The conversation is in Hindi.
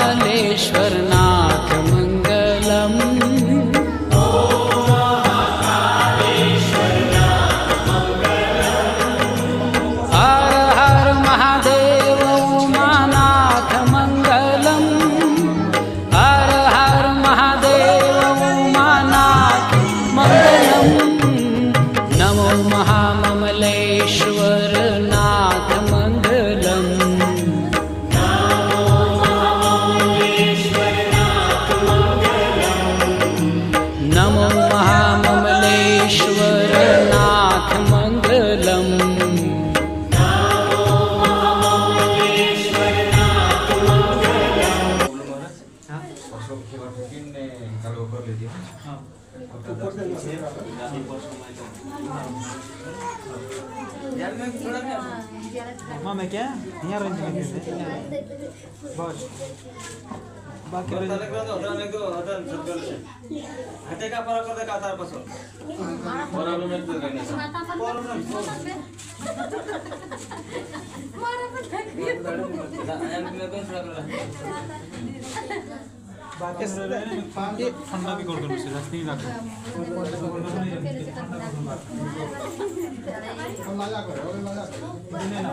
महाकालेश्वरनाथ मंगलम। हर हर महादेव उमानाथ मंगलम। हर हर महादेव उमानाथ मंगलम। नमो महाममलेश्वर नाथ मंगलम। नमो महाममलेश्वर नाथ मंगलम। Mama क्या यहाँ रहने लगे थे बस बाकी Kalau tadi kan orang itu ada sebelah sih. Ketika para kerja kata apa so? Orang belum itu kan ini. Yang bilang sudah बाकी ये ठंडा भी कर दो मुझे रस नहीं लगा नहीं ना